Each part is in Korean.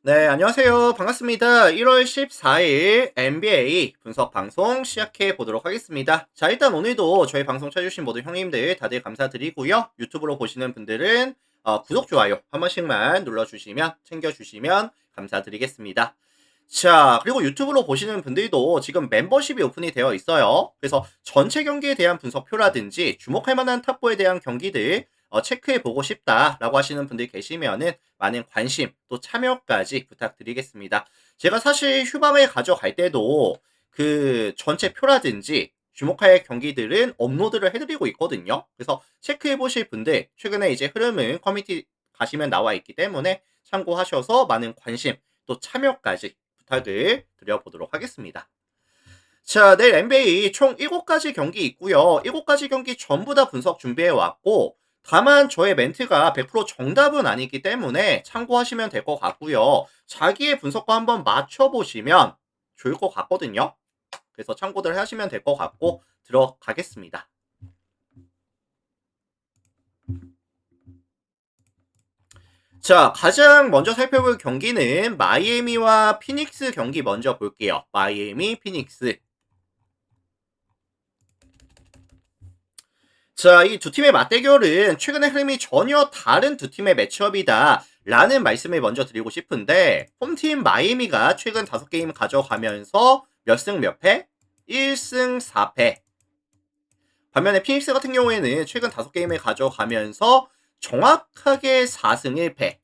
네, 안녕하세요. 반갑습니다. 1월 14일 NBA 분석 방송 시작해 보도록 하겠습니다. 자, 일단 오늘도 저희 방송 찾아주신 모든 형님들 다들 감사드리고요. 유튜브로 보시는 분들은 구독, 좋아요 한 번씩만 눌러주시면, 챙겨주시면 감사드리겠습니다. 자, 그리고 유튜브로 보시는 분들도 지금 멤버십이 오픈이 되어 있어요. 그래서 전체 경기에 대한 분석표라든지 주목할 만한 탑4에 대한 경기들 체크해 보고 싶다라고 하시는 분들 계시면은 많은 관심 또 참여까지 부탁드리겠습니다. 제가 사실 휴방을 가져갈 때도 그 전체 표라든지 주목할 경기들은 업로드를 해드리고 있거든요. 그래서 체크해 보실 분들 최근에 이제 흐름은 커뮤니티 가시면 나와 있기 때문에 참고하셔서 많은 관심 또 참여까지 부탁을 드려보도록 하겠습니다. 자, 내일 NBA 총 7가지 경기 있고요. 7가지 경기 전부 다 분석 준비해 왔고, 다만 저의 멘트가 100% 정답은 아니기 때문에 참고하시면 될 것 같고요. 자기의 분석과 한번 맞춰보시면 좋을 것 같거든요. 그래서 참고들 하시면 될 것 같고 들어가겠습니다. 자, 가장 먼저 살펴볼 경기는 마이애미와 피닉스 경기 먼저 볼게요. 마이애미, 피닉스. 자, 이 두 팀의 맞대결은 최근의 흐름이 전혀 다른 두 팀의 매치업이다 라는 말씀을 먼저 드리고 싶은데, 홈팀 마이애미가 최근 5게임 가져가면서 몇 승 몇 패? 1승 4패. 반면에 피닉스 같은 경우에는 최근 5게임을 가져가면서 정확하게 4승 1패.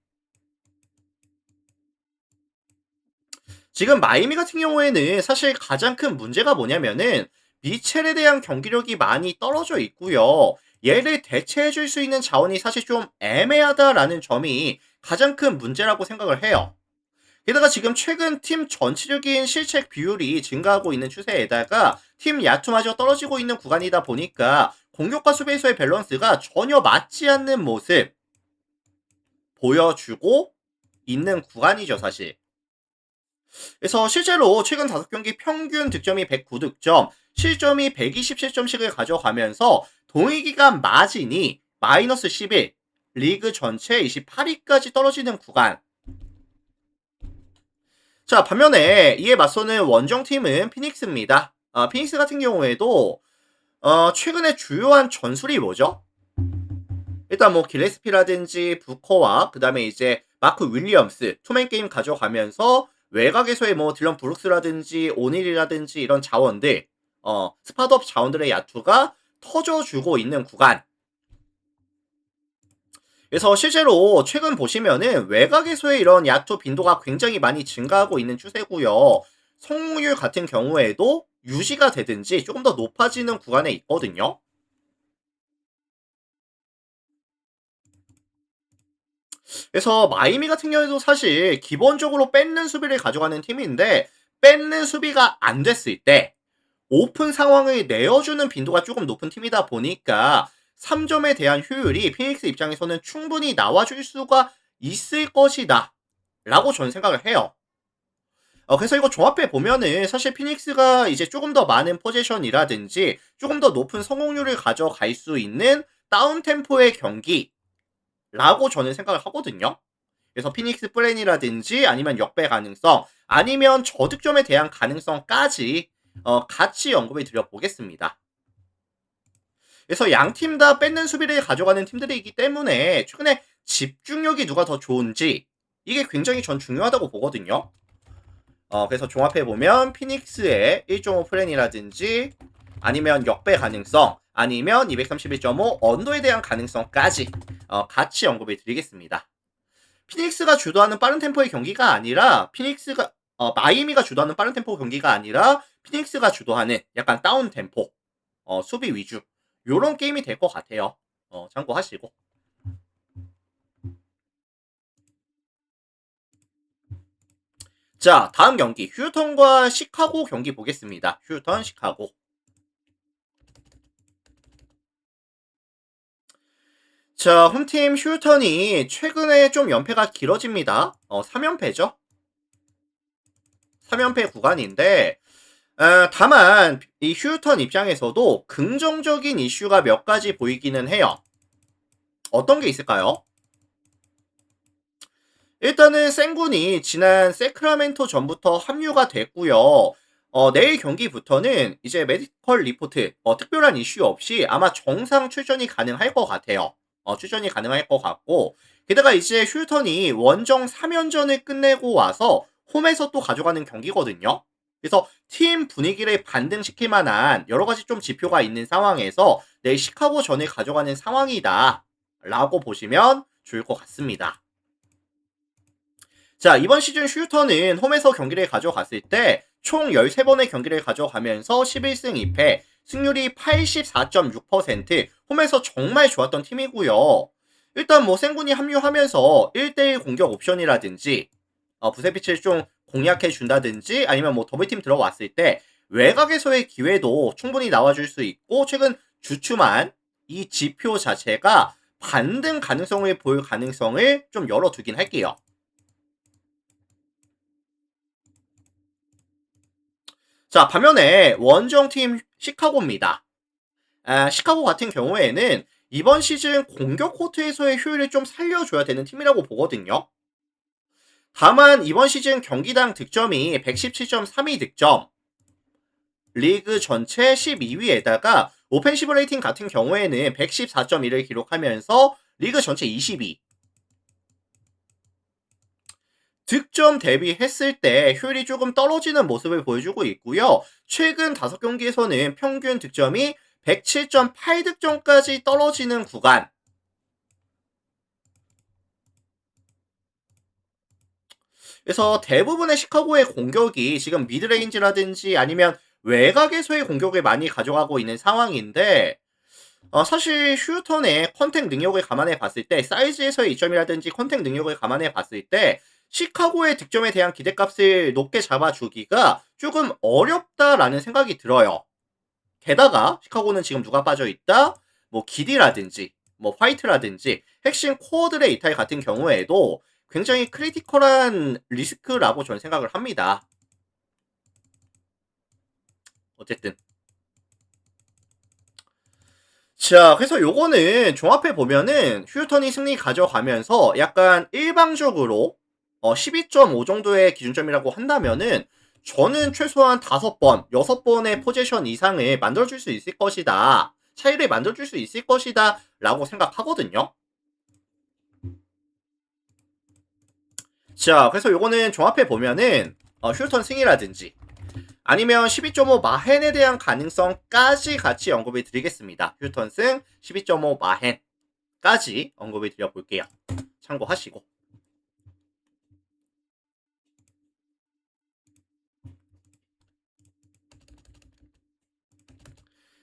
지금 마이애미 같은 경우에는 사실 가장 큰 문제가 뭐냐면은 미첼에 대한 경기력이 많이 떨어져 있고요. 얘를 대체해 줄 수 있는 자원이 사실 좀 애매하다라는 점이 가장 큰 문제라고 생각을 해요. 게다가 지금 최근 팀 전체적인 실책 비율이 증가하고 있는 추세에다가 팀 야투마저 떨어지고 있는 구간이다 보니까 공격과 수비에서의 밸런스가 전혀 맞지 않는 모습 보여주고 있는 구간이죠, 사실. 그래서 실제로 최근 5경기 평균 득점이 109득점, 실점이 127점씩을 가져가면서 동일기간 마진이 마이너스 11, 리그 전체 28위까지 떨어지는 구간. 자, 반면에 이에 맞서는 원정팀은 피닉스입니다. 피닉스 같은 경우에도 최근에 주요한 전술이 뭐죠? 일단 뭐 길레스피라든지 부커와 그다음에 이제 마크 윌리엄스 투맨 게임 가져가면서 외곽에서의 뭐 딜런 브룩스라든지 오닐이라든지 이런 자원들 스팟업 자원들의 야투가 터져주고 있는 구간. 그래서 실제로 최근 보시면은 외곽에서의 이런 야투 빈도가 굉장히 많이 증가하고 있는 추세고요. 성공률 같은 경우에도 유지가 되든지 조금 더 높아지는 구간에 있거든요. 그래서 마이미 같은 경우에도 사실 기본적으로 뺏는 수비를 가져가는 팀인데 뺏는 수비가 안 됐을 때 오픈 상황을 내어주는 빈도가 조금 높은 팀이다 보니까 3점에 대한 효율이 피닉스 입장에서는 충분히 나와줄 수가 있을 것이다 라고 저는 생각을 해요. 그래서 이거 종합해 보면은 사실 피닉스가 이제 조금 더 많은 포지션이라든지 조금 더 높은 성공률을 가져갈 수 있는 다운 템포의 경기라고 저는 생각을 하거든요. 그래서 피닉스 플랜이라든지 아니면 역배 가능성 아니면 저득점에 대한 가능성까지 같이 언급을 드려보겠습니다. 그래서 양 팀 다 뺏는 수비를 가져가는 팀들이기 때문에 최근에 집중력이 누가 더 좋은지 이게 굉장히 전 중요하다고 보거든요. 그래서 종합해보면 피닉스의 1.5 플랜이라든지 아니면 역배 가능성 아니면 231.5 언더에 대한 가능성까지 같이 언급을 드리겠습니다. 피닉스가 주도하는 빠른 템포의 경기가 아니라 마이애미가 주도하는 빠른 템포 경기가 아니라 피닉스가 주도하는 약간 다운 템포 수비 위주 요런 게임이 될 것 같아요. 참고하시고. 자, 다음 경기 휴턴과 시카고 경기 보겠습니다. 휴턴, 시카고. 자, 홈팀 휴턴이 최근에 좀 연패가 길어집니다. 3연패죠. 3연패 구간인데 다만 이 휴턴 입장에서도 긍정적인 이슈가 몇 가지 보이기는 해요. 어떤 게 있을까요? 일단은 생군이 지난 세크라멘토 전부터 합류가 됐고요. 내일 경기부터는 이제 메디컬 리포트 특별한 이슈 없이 아마 정상 출전이 가능할 것 같아요. 출전이 가능할 것 같고 게다가 이제 슐턴이 원정 3연전을 끝내고 와서 홈에서 또 가져가는 경기거든요. 그래서 팀 분위기를 반등시킬 만한 여러 가지 좀 지표가 있는 상황에서 내일 시카고전을 가져가는 상황이다 라고 보시면 좋을 것 같습니다. 자, 이번 시즌 슈터는 홈에서 경기를 가져갔을 때 총 13번의 경기를 가져가면서 11승 2패, 승률이 84.6%, 홈에서 정말 좋았던 팀이고요. 일단 뭐 생군이 합류하면서 1대1 공격 옵션이라든지 부세피치를 좀 공략해 준다든지 아니면 뭐 더블팀 들어왔을 때 외곽에서의 기회도 충분히 나와줄 수 있고 최근 주춤한 이 지표 자체가 반등 가능성을 볼 가능성을 좀 열어두긴 할게요. 자, 반면에 원정팀 시카고입니다. 시카고 같은 경우에는 이번 시즌 공격 코트에서의 효율을 좀 살려줘야 되는 팀이라고 보거든요. 다만 이번 시즌 경기당 득점이 117.32 득점, 리그 전체 12위에다가 오펜시브 레이팅 같은 경우에는 114.1을 기록하면서 리그 전체 22. 득점 대비했을 때 효율이 조금 떨어지는 모습을 보여주고 있고요. 최근 5경기에서는 평균 득점이 107.8득점까지 떨어지는 구간. 그래서 대부분의 시카고의 공격이 지금 미드레인지라든지 아니면 외곽에서의 공격을 많이 가져가고 있는 상황인데 사실 슈턴의 컨택 능력을 감안해 봤을 때 사이즈에서의 이점이라든지 컨택 능력을 감안해 봤을 때 시카고의 득점에 대한 기대값을 높게 잡아주기가 조금 어렵다라는 생각이 들어요. 게다가 시카고는 지금 누가 빠져있다? 뭐 기디라든지 뭐 화이트라든지 핵심 코어들의 이탈 같은 경우에도 굉장히 크리티컬한 리스크라고 저는 생각을 합니다. 어쨌든 자, 그래서 요거는 종합해 보면은 휴턴이 승리 가져가면서 약간 일방적으로 12.5 정도의 기준점이라고 한다면은 저는 최소한 5번, 6번의 포지션 이상을 만들어줄 수 있을 것이다. 차이를 만들어줄 수 있을 것이다. 라고 생각하거든요. 자, 그래서 요거는 종합해 보면은 휴턴 승이라든지 아니면 12.5 마헨에 대한 가능성까지 같이 언급을 드리겠습니다. 휴턴 승 12.5 마헨까지 언급을 드려볼게요. 참고하시고.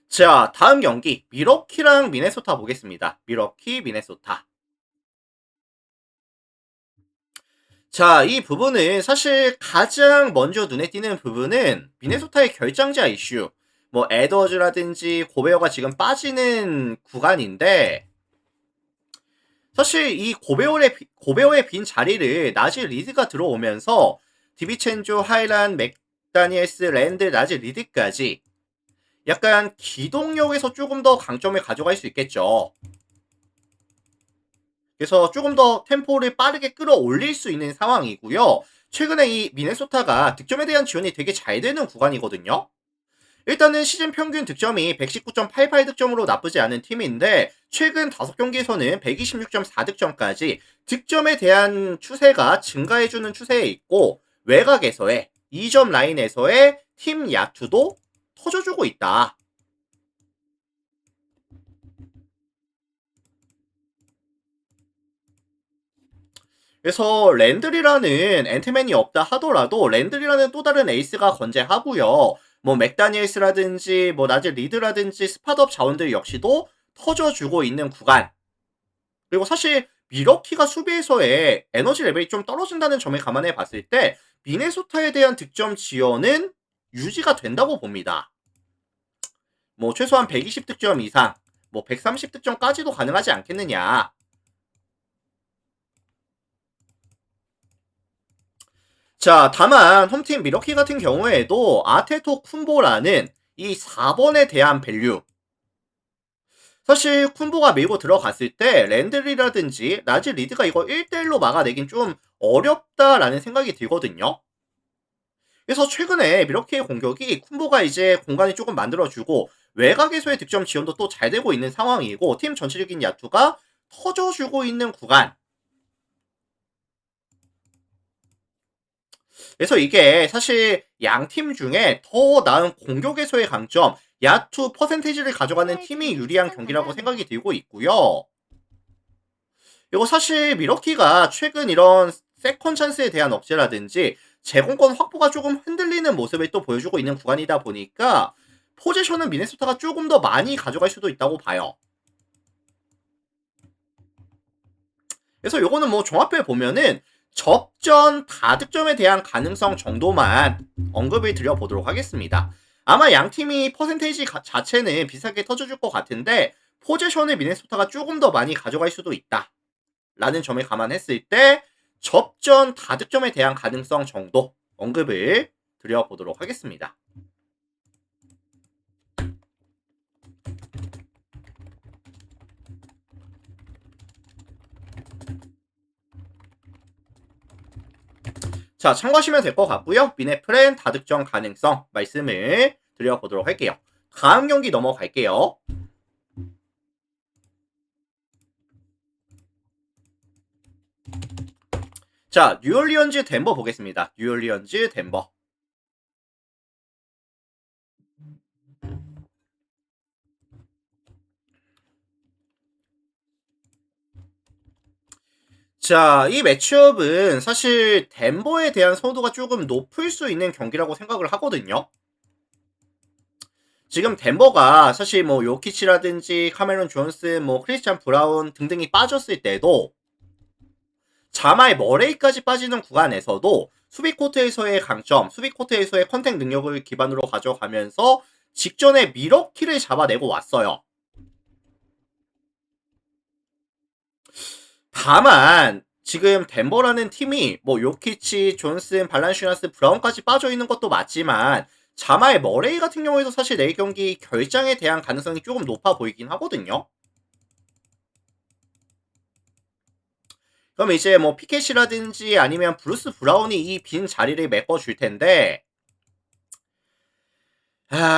자, 다음 경기 미러키랑 미네소타 보겠습니다. 미러키, 미네소타. 자, 이 부분은 사실 가장 먼저 눈에 띄는 부분은 미네소타의 결장자 이슈. 뭐 에더즈라든지 고베어가 지금 빠지는 구간인데 사실 이 고베어의 빈 자리를 나질 리드가 들어오면서 디비첸조, 하이란, 맥다니엘스, 랜드, 나질 리드까지 약간 기동력에서 조금 더 강점을 가져갈 수 있겠죠. 그래서 조금 더 템포를 빠르게 끌어올릴 수 있는 상황이고요. 최근에 이 미네소타가 득점에 대한 지원이 되게 잘 되는 구간이거든요. 일단은 시즌 평균 득점이 119.88득점으로 나쁘지 않은 팀인데 최근 5경기에서는 126.4득점까지 득점에 대한 추세가 증가해주는 추세에 있고 외곽에서의 2점 라인에서의 팀 야투도 터져주고 있다. 그래서 랜들이라는 앤트맨이 없다 하더라도 랜들이라는 또 다른 에이스가 건재하고요. 뭐 맥다니엘스라든지 뭐 나즈 리드라든지 스팟업 자원들 역시도 터져주고 있는 구간. 그리고 사실 미러키가 수비에서의 에너지 레벨이 좀 떨어진다는 점을 감안해 봤을 때 미네소타에 대한 득점 지원은 유지가 된다고 봅니다. 뭐 최소한 120득점 이상, 뭐 130득점까지도 가능하지 않겠느냐. 자, 다만 홈팀 미러키 같은 경우에도 아테토 쿤보라는 이 4번에 대한 밸류 사실 쿤보가 밀고 들어갔을 때 랜들이라든지 라지 리드가 이거 1대1로 막아내긴 좀 어렵다라는 생각이 들거든요. 그래서 최근에 미러키의 공격이 쿤보가 이제 공간이 조금 만들어주고 외곽에서의 득점 지원도 또 잘 되고 있는 상황이고 팀 전체적인 야투가 터져주고 있는 구간. 그래서 이게 사실 양 팀 중에 더 나은 공격에서의 강점, 야투 퍼센테이지를 가져가는 팀이 유리한 경기라고 생각이 들고 있고요. 그리고 사실 미러키가 최근 이런 세컨 찬스에 대한 억제라든지 제공권 확보가 조금 흔들리는 모습을 또 보여주고 있는 구간이다 보니까 포지션은 미네소타가 조금 더 많이 가져갈 수도 있다고 봐요. 그래서 요거는 뭐 종합해 보면은 접전 다득점에 대한 가능성 정도만 언급을 드려보도록 하겠습니다. 아마 양 팀이 퍼센테이지 자체는 비슷하게 터져줄 것 같은데 포지션을 미네소타가 조금 더 많이 가져갈 수도 있다. 라는 점을 감안했을 때 접전 다득점에 대한 가능성 정도 언급을 드려보도록 하겠습니다. 자, 참고하시면 될 것 같고요. 미네프렌 다득점 가능성 말씀을 드려보도록 할게요. 다음 경기 넘어갈게요. 자, 뉴올리언즈 덴버 보겠습니다. 뉴올리언즈 덴버. 자, 이 매치업은 사실 덴버에 대한 선호도가 조금 높을 수 있는 경기라고 생각을 하거든요. 지금 덴버가 사실 뭐 요키치라든지 카메론 존스, 뭐 크리스찬 브라운 등등이 빠졌을 때도 자말 머레이까지 빠지는 구간에서도 수비 코트에서의 강점, 수비 코트에서의 컨택 능력을 기반으로 가져가면서 직전에 미러키를 잡아내고 왔어요. 다만 지금 덴버라는 팀이 뭐 요키치, 존슨, 발란슈나스, 브라운까지 빠져 있는 것도 맞지만 자말 머레이 같은 경우에도 사실 내일 경기 결장에 대한 가능성이 조금 높아 보이긴 하거든요. 그럼 이제 뭐 피켓이라든지 아니면 브루스 브라운이 이 빈 자리를 메꿔줄 텐데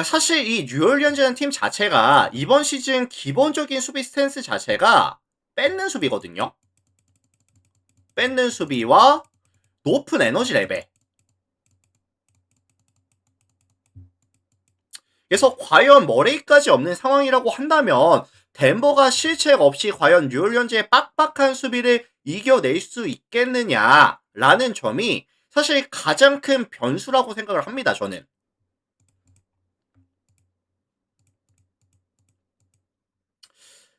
사실 이 뉴올리언즈라는 팀 자체가 이번 시즌 기본적인 수비 스탠스 자체가 뺏는 수비거든요. 뺏는 수비와 높은 에너지 레벨. 그래서 과연 머레이까지 없는 상황이라고 한다면 덴버가 실책 없이 과연 뉴올리언즈의 빡빡한 수비를 이겨낼 수 있겠느냐라는 점이 사실 가장 큰 변수라고 생각을 합니다. 저는.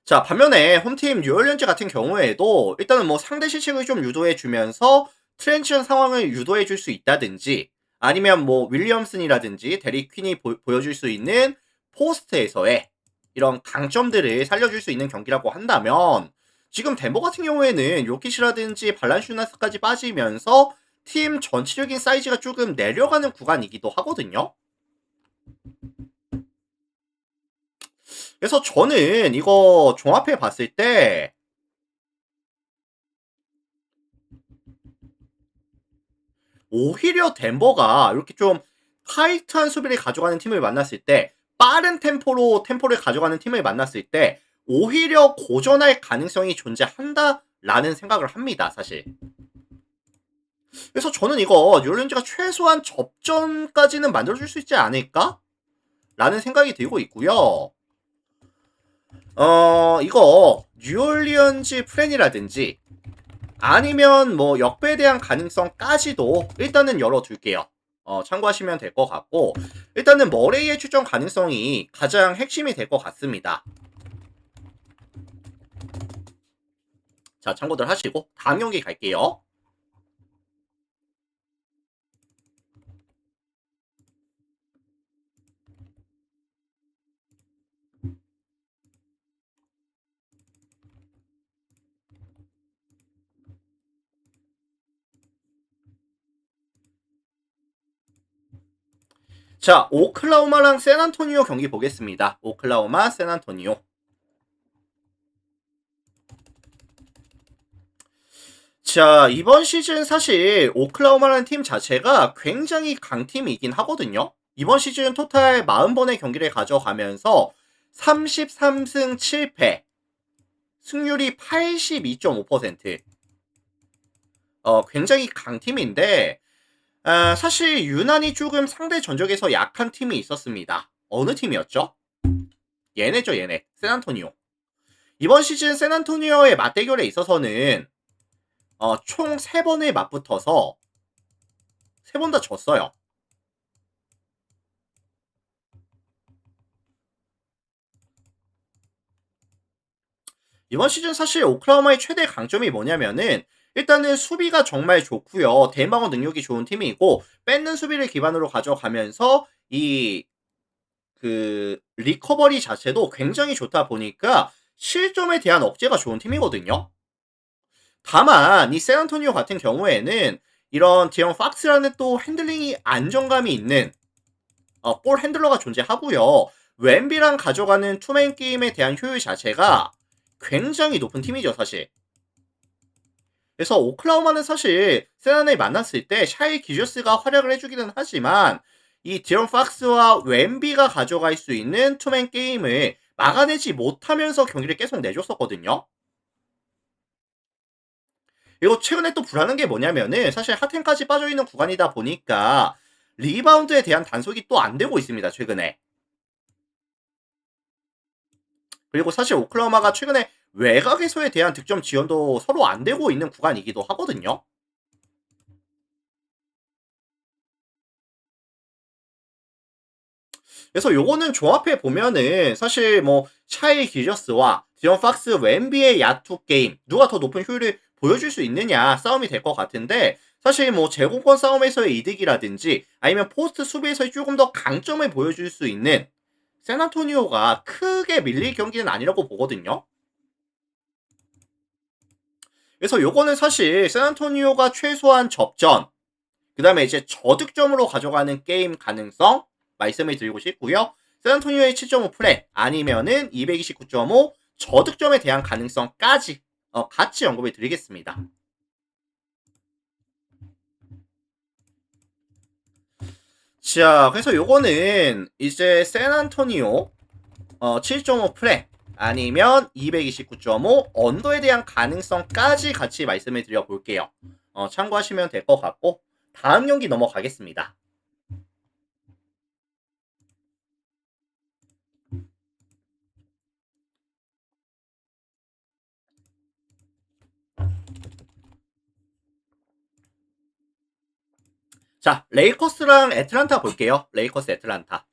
자, 반면에 홈팀 뉴올리언즈 같은 경우에도 일단은 뭐 상대 실책을 좀 유도해 주면서 트랜지션 상황을 유도해 줄 수 있다든지 아니면 뭐 윌리엄슨이라든지 데릭 퀸이 보여줄 수 있는 포스트에서의 이런 강점들을 살려줄 수 있는 경기라고 한다면 지금 덴버 같은 경우에는 요키시라든지 발란슈나스까지 빠지면서 팀 전체적인 사이즈가 조금 내려가는 구간이기도 하거든요. 그래서 저는 이거 종합해 봤을 때 오히려 덴버가 이렇게 좀 타이트한 수비를 가져가는 팀을 만났을 때 빠른 템포로 템포를 가져가는 팀을 만났을 때 오히려 고전할 가능성이 존재한다라는 생각을 합니다. 사실. 그래서 저는 이거 뉴올리언즈가 최소한 접전까지는 만들어줄 수 있지 않을까? 라는 생각이 들고 있고요. 이거 뉴올리언즈 프렌이라든지 아니면 뭐 역배에 대한 가능성까지도 일단은 열어둘게요. 참고하시면 될 것 같고 일단은 머레이의 출전 가능성이 가장 핵심이 될 것 같습니다. 자, 참고들 하시고 다음 경기 갈게요. 자, 오클라호마랑 샌안토니오 경기 보겠습니다. 오클라호마, 샌안토니오. 자, 이번 시즌 사실 오클라호마라는 팀 자체가 굉장히 강팀이긴 하거든요. 이번 시즌 토탈 40번의 경기를 가져가면서 33승 7패, 승률이 82.5%. 굉장히 강팀인데, 사실 유난히 조금 상대 전적에서 약한 팀이 있었습니다. 어느 팀이었죠? 얘네죠, 얘네. 샌안토니오. 이번 시즌 샌안토니오의 맞대결에 있어서는 총 3번을 맞붙어서 3번 다 졌어요. 이번 시즌 사실 오클라호마의 최대 강점이 뭐냐면은 일단은 수비가 정말 좋고요. 대망원 능력이 좋은 팀이고 뺏는 수비를 기반으로 가져가면서 이 리커버리 자체도 굉장히 좋다 보니까 실점에 대한 억제가 좋은 팀이거든요. 다만 이 샌안토니오 같은 경우에는 이런 디언 팍스라는 또 핸들링이 안정감이 있는 볼 핸들러가 존재하고요. 웬비랑 가져가는 투맨 게임에 대한 효율 자체가 굉장히 높은 팀이죠, 사실. 그래서 오클라호마는 사실 세난을 만났을 때 샤이 기저스가 활약을 해주기는 하지만 이 디런 팍스와 웬비가 가져갈 수 있는 투맨 게임을 막아내지 못하면서 경기를 계속 내줬었거든요. 그리고 최근에 또 불안한 게 뭐냐면은 사실 하텐까지 빠져있는 구간이다 보니까 리바운드에 대한 단속이 또 안 되고 있습니다, 최근에. 그리고 사실 오클라호마가 최근에 외곽에서에 대한 득점 지원도 서로 안 되고 있는 구간이기도 하거든요. 그래서 요거는 종합해 보면은 사실 뭐 샤이 기저스와 디언 팍스 웬비의 야투 게임 누가 더 높은 효율을 보여줄 수 있느냐 싸움이 될 것 같은데 사실 뭐 제공권 싸움에서의 이득이라든지 아니면 포스트 수비에서의 조금 더 강점을 보여줄 수 있는 샌안토니오가 크게 밀릴 경기는 아니라고 보거든요. 그래서 요거는 사실 샌안토니오가 최소한 접전, 그 다음에 이제 저득점으로 가져가는 게임 가능성 말씀을 드리고 싶고요. 샌안토니오의 7.5 플랫 아니면은 229.5 저득점에 대한 가능성까지 같이 언급을 드리겠습니다. 자, 그래서 요거는 이제 샌안토니오 7.5 플랫 아니면 229.5 언더에 대한 가능성까지 같이 말씀을 드려볼게요. 참고하시면 될 것 같고 다음 경기 넘어가겠습니다. 자, 레이커스랑 애틀란타 볼게요. 레이커스 애틀란타.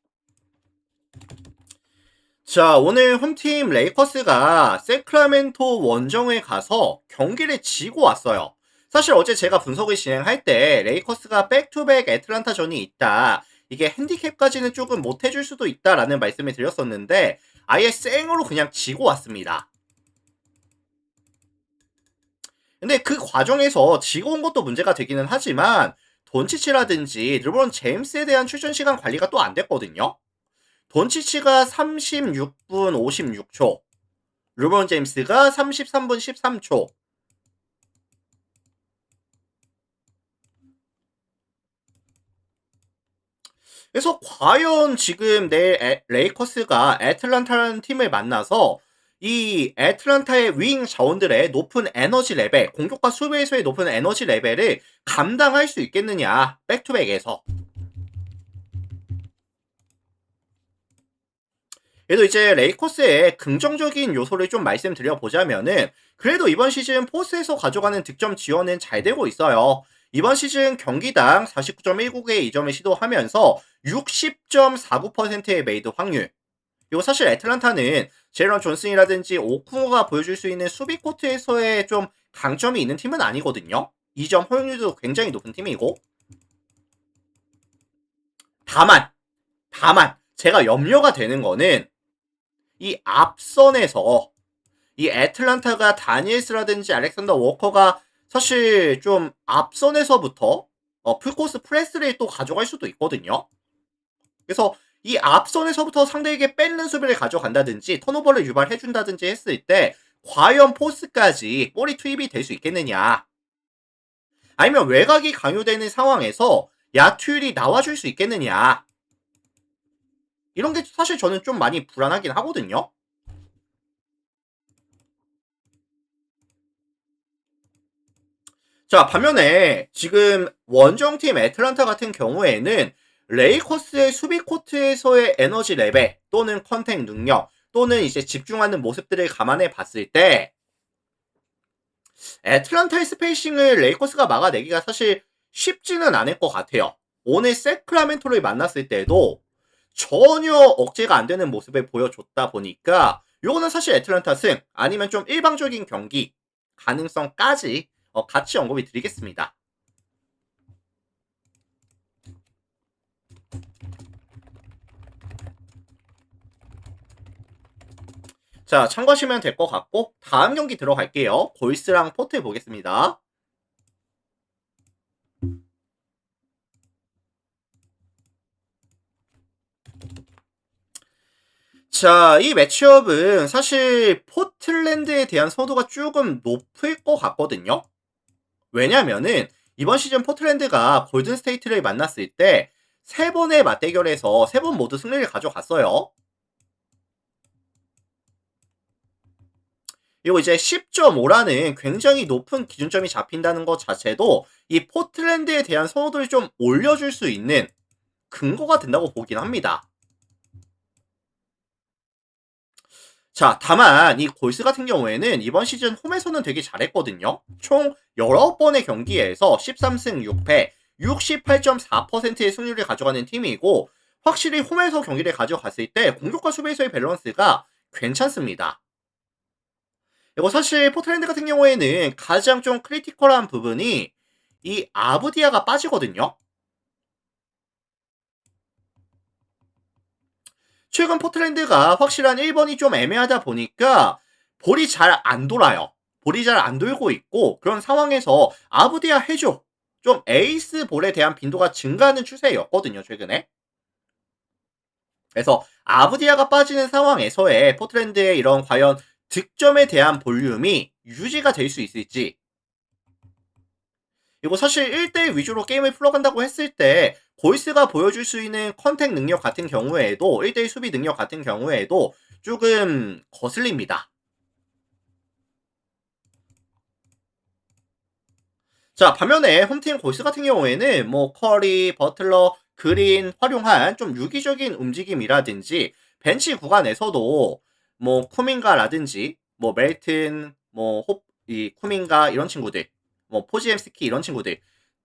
자, 오늘 홈팀 레이커스가 세크라멘토 원정에 가서 경기를 지고 왔어요. 사실 어제 제가 분석을 진행할 때 레이커스가 백투백 애틀란타전이 있다. 이게 핸디캡까지는 조금 못 해줄 수도 있다라는 말씀을 드렸었는데 아예 생으로 그냥 지고 왔습니다. 근데 그 과정에서 지고 온 것도 문제가 되기는 하지만 돈치치라든지 르브론 제임스에 대한 출전 시간 관리가 또 안 됐거든요. 돈치치가 36분 56초, 르브론 제임스가 33분 13초. 그래서 과연 지금 내일 레이커스가 애틀란타라는 팀을 만나서 이 애틀란타의 윙 자원들의 높은 에너지 레벨, 공격과 수비에서의 높은 에너지 레벨을 감당할 수 있겠느냐, 백투백에서. 그래도 이제 레이커스의 긍정적인 요소를 좀 말씀드려 보자면은 그래도 이번 시즌 포스에서 가져가는 득점 지원은 잘 되고 있어요. 이번 시즌 경기당 49.19개의 이점을 시도하면서 60.49%의 메이드 확률. 그리고 사실 애틀란타는 제런 존슨이라든지 오쿠어가 보여줄 수 있는 수비 코트에서의 좀 강점이 있는 팀은 아니거든요. 2점 허용률도 굉장히 높은 팀이고. 다만, 다만 제가 염려가 되는 거는 이 앞선에서 이 애틀란타가 다니엘스라든지 알렉산더 워커가 사실 좀 앞선에서부터 풀코스 프레스를 또 가져갈 수도 있거든요. 그래서 이 앞선에서부터 상대에게 뺏는 수비를 가져간다든지 턴오버를 유발해준다든지 했을 때 과연 포스까지 볼이 투입이 될 수 있겠느냐. 아니면 외곽이 강요되는 상황에서 야투율이 나와줄 수 있겠느냐. 이런 게 사실 저는 좀 많이 불안하긴 하거든요. 자, 반면에 지금 원정팀 애틀란타 같은 경우에는 레이커스의 수비 코트에서의 에너지 레벨 또는 컨택 능력 또는 이제 집중하는 모습들을 감안해 봤을 때 애틀란타의 스페이싱을 레이커스가 막아내기가 사실 쉽지는 않을 것 같아요. 오늘 세크라멘토를 만났을 때도 전혀 억제가 안 되는 모습을 보여줬다 보니까 요거는 사실 애틀란타 승 아니면 좀 일방적인 경기 가능성까지 같이 언급이 드리겠습니다. 자, 참고하시면 될 것 같고 다음 경기 들어갈게요. 골스랑 포트 보겠습니다. 자, 이 매치업은 사실 포틀랜드에 대한 선호도가 조금 높을 것 같거든요. 왜냐면은 이번 시즌 포틀랜드가 골든스테이트를 만났을 때 3번의 맞대결에서 3번 모두 승리를 가져갔어요. 그리고 이제 10.5라는 굉장히 높은 기준점이 잡힌다는 것 자체도 이 포틀랜드에 대한 선호도를 좀 올려줄 수 있는 근거가 된다고 보긴 합니다. 자, 다만 이 골스 같은 경우에는 이번 시즌 홈에서는 되게 잘했거든요. 총 19번의 경기에서 13승 6패, 68.4%의 승률을 가져가는 팀이고 확실히 홈에서 경기를 가져갔을 때 공격과 수비에서의 밸런스가 괜찮습니다. 이거 사실 포틀랜드 같은 경우에는 가장 좀 크리티컬한 부분이 이 아브디아가 빠지거든요. 최근 포틀랜드가 확실한 1번이 좀 애매하다 보니까 볼이 잘 안 돌아요. 볼이 잘 안 돌고 있고 그런 상황에서 아브디아 해줘. 좀 에이스 볼에 대한 빈도가 증가하는 추세였거든요, 최근에. 그래서 아브디아가 빠지는 상황에서의 포틀랜드의 이런 과연 득점에 대한 볼륨이 유지가 될 수 있을지. 그리고 사실 1대1 위주로 게임을 풀어간다고 했을 때 보이스가 보여줄 수 있는 컨택 능력 같은 경우에도 1대1 수비 능력 같은 경우에도 조금 거슬립니다. 자, 반면에 홈팀 골스 같은 경우에는 뭐 커리, 버틀러, 그린 활용한 좀 유기적인 움직임이라든지 벤치 구간에서도 뭐 쿠민가라든지 뭐 멜튼, 뭐 이 쿠민가 이런 친구들, 뭐 포지엠스키 이런 친구들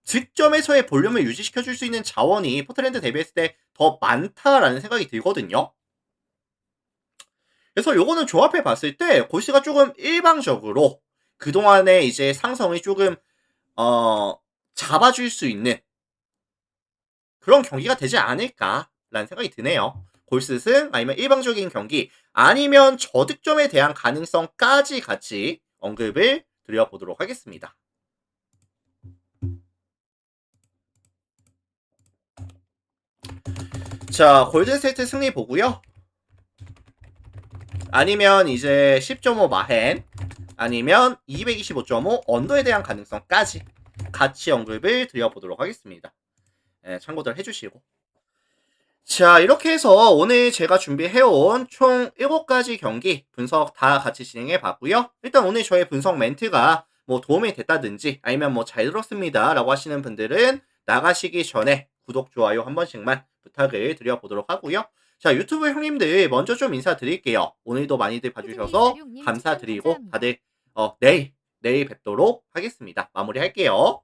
득점에서의 볼륨을 유지시켜 줄 수 있는 자원이 포틀랜드 대비했을 때 더 많다라는 생각이 들거든요. 그래서 요거는 조합해 봤을 때 골스가 조금 일방적으로 그동안의 이제 상성이 조금 어 잡아줄 수 있는 그런 경기가 되지 않을까라는 생각이 드네요. 골스승 아니면 일방적인 경기 아니면 저득점에 대한 가능성까지 같이 언급을 드려보도록 하겠습니다. 자, 골든스테이트 승리 보고요. 아니면 이제 10.5 마헨 아니면 225.5 언더에 대한 가능성까지 같이 언급을 드려보도록 하겠습니다. 참고들 해주시고. 자, 이렇게 해서 오늘 제가 준비해온 총 7가지 경기 분석 다 같이 진행해 봤고요. 일단 오늘 저의 분석 멘트가 뭐 도움이 됐다든지 아니면 뭐 잘 들었습니다 라고 하시는 분들은 나가시기 전에 구독, 좋아요 한 번씩만 부탁을 드려보도록 하고요. 자, 유튜브 형님들 먼저 좀 인사드릴게요. 오늘도 많이들 봐주셔서 감사드리고 다들 내일 뵙도록 하겠습니다. 마무리할게요.